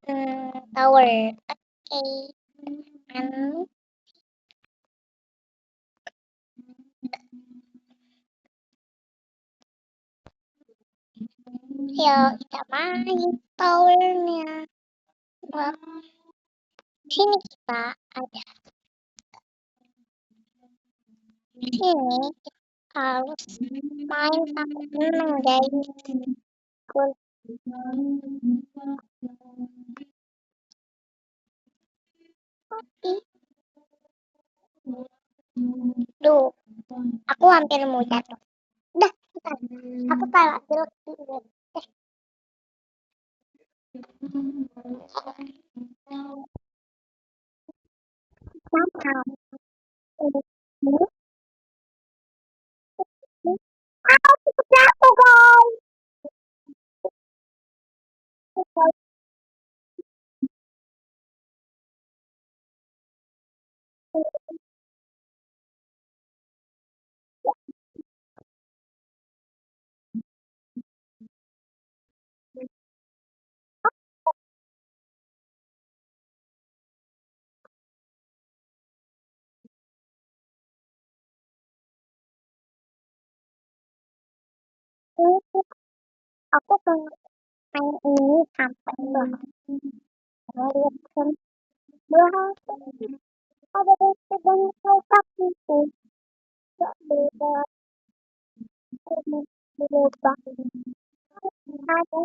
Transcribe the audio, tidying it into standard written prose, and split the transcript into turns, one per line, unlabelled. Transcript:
Tower. Okay. Ano? Ayo kita main towernya. Wah, sini kita ada. Sini harus main sampai menang guys. Cool. Duh, aku hampir mau jatuh. Udah, bentar. Aku kalah jelek dulu. Mantap. Aku jatuh guys. Aku pengen main ini sampai lihat dua ada sedang kotak itu tak beda berubah ada